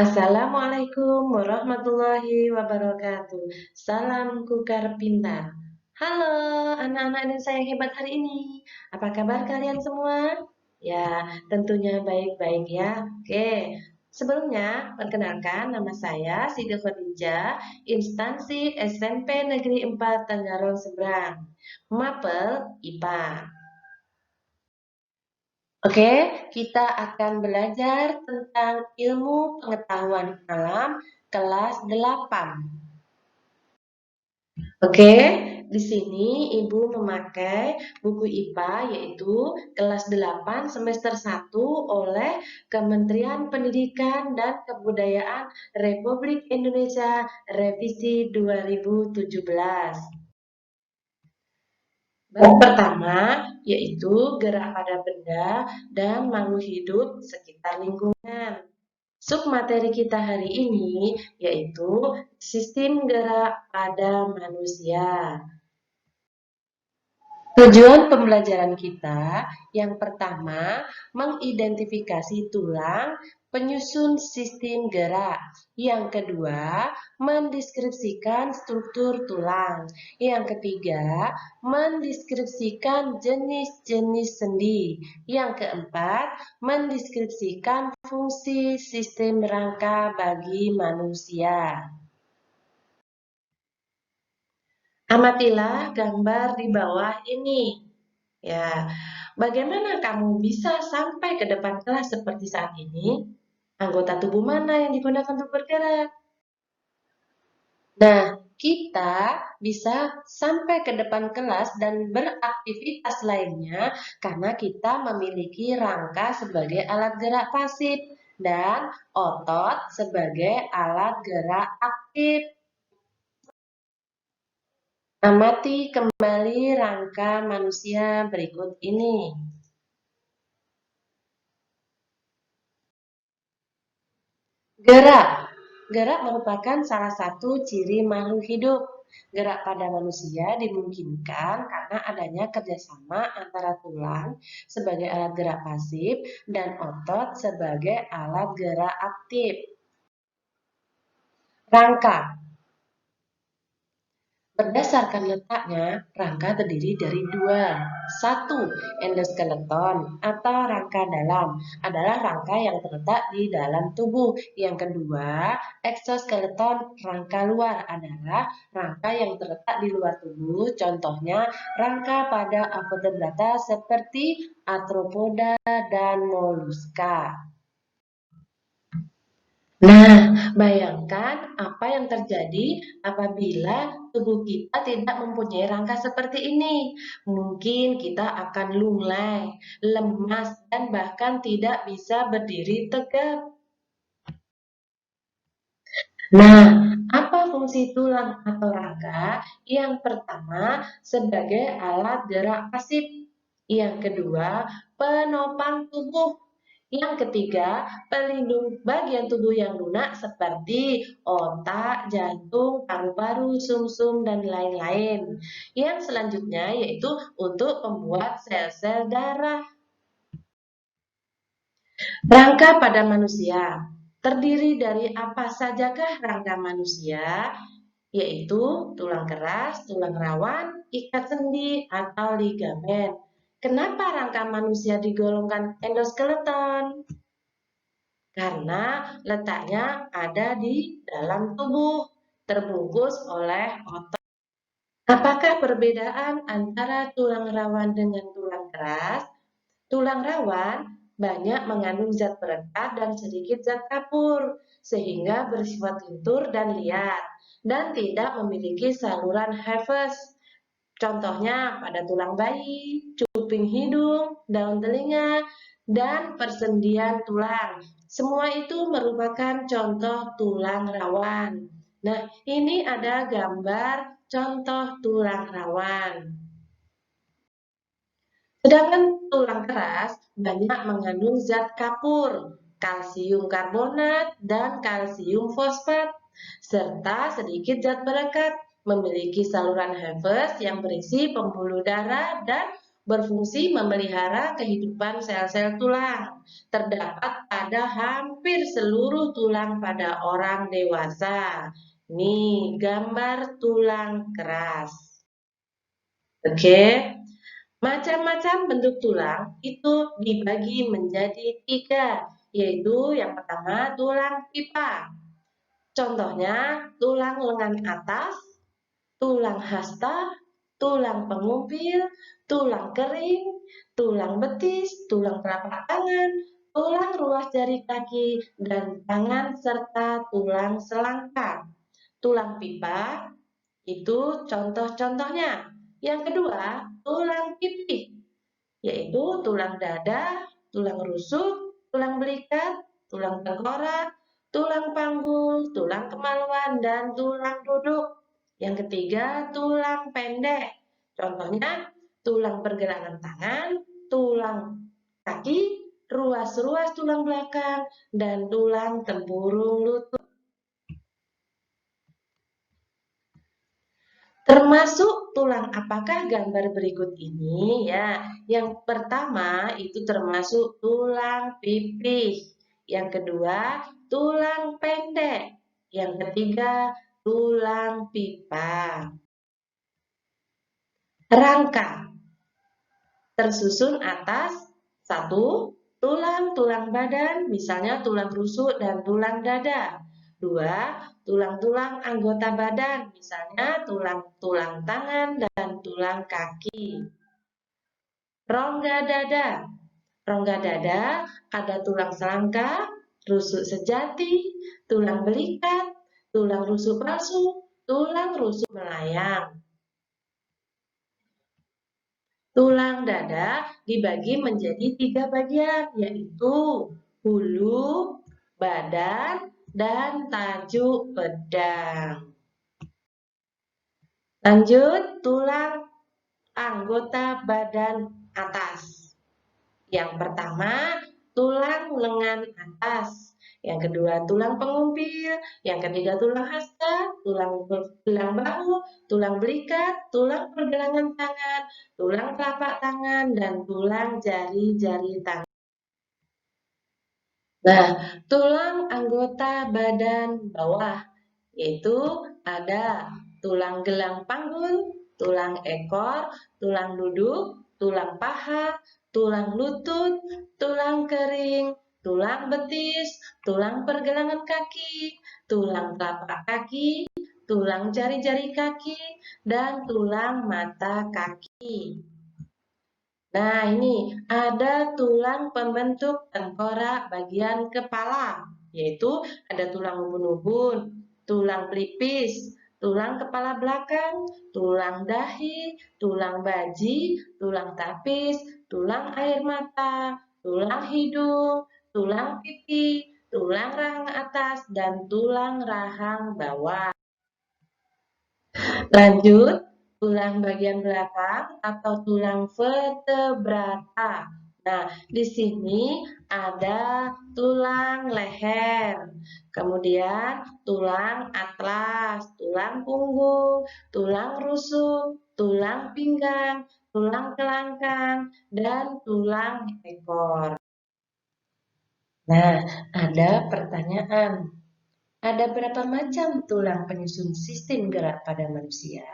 Assalamualaikum warahmatullahi wabarakatuh. Salam kukar pintar. Halo anak-anak dan saya hebat hari ini. Apa kabar kalian semua? Ya, tentunya baik-baik ya. Oke, sebelumnya perkenalkan nama saya Siti Khadijah, instansi SMP Negeri 4 Tenggarong Seberang, Mapel IPA. Oke, kita akan belajar tentang ilmu pengetahuan alam kelas 8. Oke, di sini Ibu memakai buku IPA yaitu kelas 8 semester 1 oleh Kementerian Pendidikan dan Kebudayaan Republik Indonesia revisi 2017. Bab pertama yaitu gerak pada benda dan makhluk hidup sekitar lingkungan. Submateri kita hari ini yaitu sistem gerak pada manusia. Tujuan pembelajaran kita yang pertama mengidentifikasi tulang penyusun sistem gerak. Yang kedua mendeskripsikan struktur tulang. Yang ketiga mendeskripsikan jenis-jenis sendi. Yang keempat mendeskripsikan fungsi sistem rangka bagi manusia. Amatilah gambar di bawah ini. Ya, bagaimana kamu bisa sampai ke depan kelas seperti saat ini? Anggota tubuh mana yang digunakan untuk bergerak? Nah, kita bisa sampai ke depan kelas dan beraktivitas lainnya karena kita memiliki rangka sebagai alat gerak pasif dan otot sebagai alat gerak aktif. Amati kembali rangka manusia berikut ini. Gerak. Gerak merupakan salah satu ciri makhluk hidup. Gerak pada manusia dimungkinkan karena adanya kerjasama antara tulang sebagai alat gerak pasif dan otot sebagai alat gerak aktif. Rangka. Berdasarkan letaknya, rangka terdiri dari dua. Satu, endoskeleton atau rangka dalam adalah rangka yang terletak di dalam tubuh. Yang kedua, eksoskeleton, rangka luar adalah rangka yang terletak di luar tubuh. Contohnya, rangka pada vertebrata seperti arthropoda dan moluska. Nah, bayangkan apa yang terjadi apabila tubuh kita tidak mempunyai rangka seperti ini. Mungkin kita akan lunglai, lemas, dan bahkan tidak bisa berdiri tegak. Nah, apa fungsi tulang atau rangka? Yang pertama, sebagai alat gerak pasif. Yang kedua, penopang tubuh. Yang ketiga, pelindung bagian tubuh yang lunak seperti otak, jantung, paru-paru, sumsum, dan lain-lain. Yang selanjutnya yaitu untuk membuat sel-sel darah. Rangka pada manusia terdiri dari apa sajakah rangka manusia? Yaitu tulang keras, tulang rawan, ikat sendi, atau ligamen. Kenapa rangka manusia digolongkan endoskeleton? Karena letaknya ada di dalam tubuh, terbungkus oleh otot. Apakah perbedaan antara tulang rawan dengan tulang keras? Tulang rawan banyak mengandung zat perekat dan sedikit zat kapur, sehingga bersifat lentur dan liat, dan tidak memiliki saluran Hevers. Contohnya pada tulang bayi, cuping hidung, daun telinga, dan persendian tulang. Semua itu merupakan contoh tulang rawan. Nah, ini ada gambar contoh tulang rawan. Sedangkan tulang keras banyak mengandung zat kapur, kalsium karbonat, dan kalsium fosfat, serta sedikit zat perekat, memiliki saluran Hevers yang berisi pembuluh darah dan berfungsi memelihara kehidupan sel-sel tulang. Terdapat pada hampir seluruh tulang pada orang dewasa. Nih, gambar tulang keras. Oke, macam-macam bentuk tulang itu dibagi menjadi 3, yaitu yang pertama tulang pipa. Contohnya tulang lengan atas, tulang hasta, tulang pengumpil, tulang kering, tulang betis, tulang telapak tangan, tulang ruas jari kaki dan tangan serta tulang selangkah. Tulang pipa itu contoh-contohnya. Yang kedua, tulang pipih, yaitu tulang dada, tulang rusuk, tulang belikat, tulang tengkorak, tulang panggul, tulang kemaluan, dan tulang duduk. Yang ketiga, tulang pendek. Contohnya, tulang pergelangan tangan, tulang kaki, ruas-ruas tulang belakang, dan tulang tempurung lutut. Termasuk tulang apakah gambar berikut ini ya? Yang pertama itu termasuk tulang pipih. Yang kedua, tulang pendek. Yang ketiga, tulang pipa. Rangka tersusun atas 1. Tulang-tulang badan, misalnya tulang rusuk dan tulang dada. 2. Tulang-tulang anggota badan, misalnya tulang-tulang tangan dan tulang kaki. Rongga dada. Rongga dada ada tulang selangka, rusuk sejati, tulang belikat, tulang rusuk palsu, tulang rusuk melayang. Tulang dada dibagi menjadi 3 bagian, yaitu hulu, badan, dan tajuk pedang. Lanjut, tulang anggota badan atas. Yang pertama, tulang lengan atas. Yang kedua, tulang pengumpil. Yang ketiga, tulang hasta, tulang bahu, tulang belikat, tulang pergelangan tangan, tulang telapak tangan, dan tulang jari-jari tangan. Nah, tulang anggota badan bawah, yaitu ada tulang gelang panggul, tulang ekor, tulang duduk, tulang paha, tulang lutut, tulang kering, tulang betis, tulang pergelangan kaki, tulang telapak kaki, tulang jari-jari kaki, dan tulang mata kaki. Nah, ini ada tulang pembentuk tengkorak bagian kepala, yaitu ada tulang ubun-ubun, tulang pelipis, tulang kepala belakang, tulang dahi, tulang baji, tulang tapis, tulang air mata, tulang hidung, tulang pipi, tulang rahang atas, dan tulang rahang bawah. Lanjut, tulang bagian belakang atau tulang vertebrata. Nah, di sini ada tulang leher, kemudian tulang atlas, tulang punggung, tulang rusuk, tulang pinggang, tulang kelangkang, dan tulang ekor. Nah, ada pertanyaan. Ada berapa macam tulang penyusun sistem gerak pada manusia?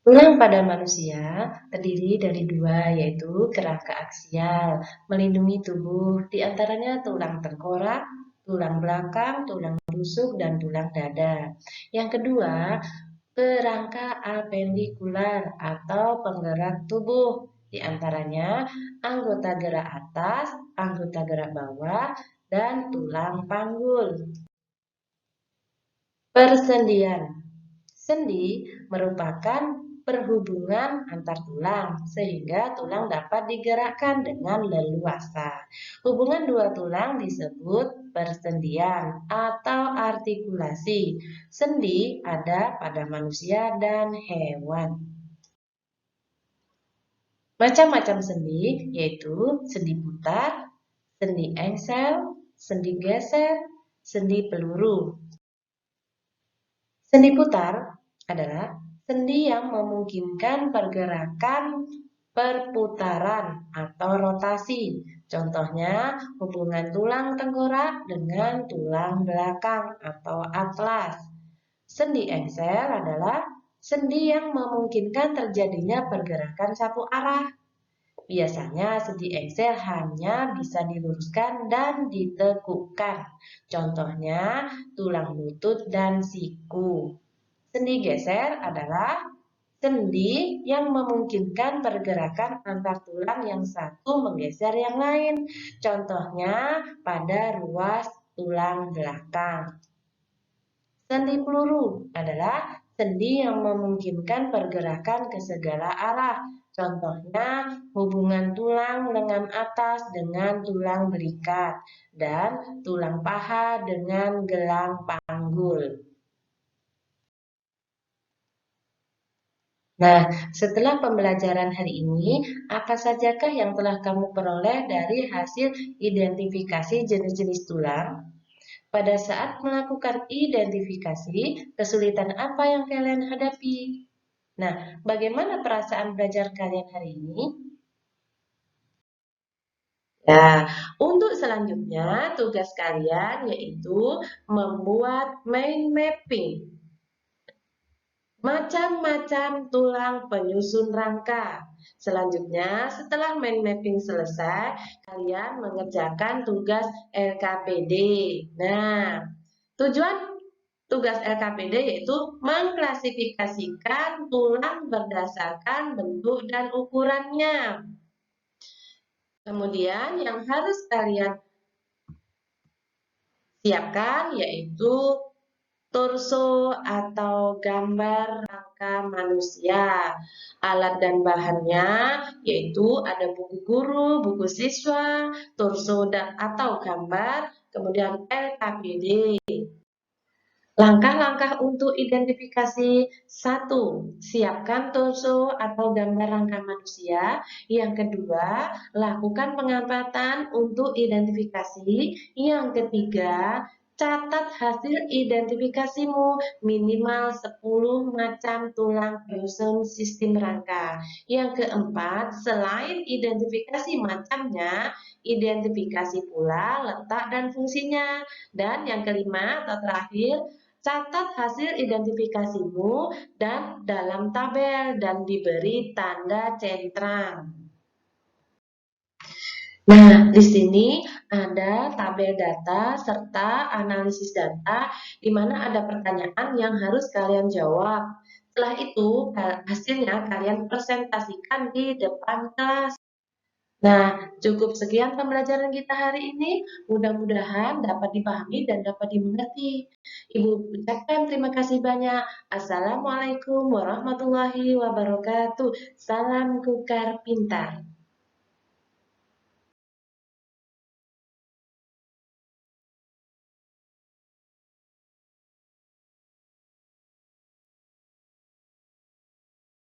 Tulang pada manusia terdiri dari 2, yaitu kerangka aksial, melindungi tubuh, di antaranya tulang tengkorak, tulang belakang, tulang rusuk, dan tulang dada. Yang kedua, kerangka apendikular atau penggerak tubuh, di antaranya anggota gerak atas, anggota gerak bawah, dan tulang panggul. Persendian. Sendi merupakan perhubungan antar tulang sehingga tulang dapat digerakkan dengan leluasa. Hubungan dua tulang disebut persendian atau artikulasi. Sendi ada pada manusia dan hewan. Macam-macam sendi yaitu sendi putar, sendi engsel, sendi geser, sendi peluru. Sendi putar adalah Sendi yang memungkinkan pergerakan perputaran atau rotasi. Contohnya, hubungan tulang tengkorak dengan tulang belakang atau atlas. Sendi engsel adalah sendi yang memungkinkan terjadinya pergerakan satu arah. Biasanya sendi engsel hanya bisa diluruskan dan ditekukkan. Contohnya, tulang lutut dan siku. Sendi geser adalah sendi yang memungkinkan pergerakan antar tulang yang satu menggeser yang lain. Contohnya pada ruas tulang belakang. Sendi peluru adalah sendi yang memungkinkan pergerakan ke segala arah. Contohnya hubungan tulang lengan atas dengan tulang belikat dan tulang paha dengan gelang panggul. Nah, setelah pembelajaran hari ini, apa sajakah yang telah kamu peroleh dari hasil identifikasi jenis-jenis tulang? Pada saat melakukan identifikasi, kesulitan apa yang kalian hadapi? Nah, bagaimana perasaan belajar kalian hari ini? Nah, untuk selanjutnya, tugas kalian yaitu membuat mind mapping. Macam-macam tulang penyusun rangka. Selanjutnya, setelah mind mapping selesai, kalian mengerjakan tugas LKPD. Nah, tujuan tugas LKPD yaitu mengklasifikasikan tulang berdasarkan bentuk dan ukurannya. Kemudian yang harus kalian siapkan yaitu torso atau gambar rangka manusia. Alat dan bahannya yaitu ada buku guru, buku siswa, torso dan atau gambar, kemudian LKPD. Langkah-langkah untuk identifikasi. 1. Siapkan torso atau gambar rangka manusia. Yang kedua, lakukan pengamatan untuk identifikasi. Yang ketiga, catat hasil identifikasimu minimal 10 macam tulang penyusun sistem rangka. Yang keempat, selain identifikasi macamnya, identifikasi pula letak dan fungsinya. Dan yang kelima atau terakhir, catat hasil identifikasimu dan dalam tabel dan diberi tanda centang. Nah, di sini ada tabel data serta analisis data di mana ada pertanyaan yang harus kalian jawab. Setelah itu, hasilnya kalian presentasikan di depan kelas. Nah, cukup sekian pembelajaran kita hari ini. Mudah-mudahan dapat dipahami dan dapat dimengerti. Ibu ucapkan terima kasih banyak. Assalamualaikum warahmatullahi wabarakatuh. Salam kukar pintar.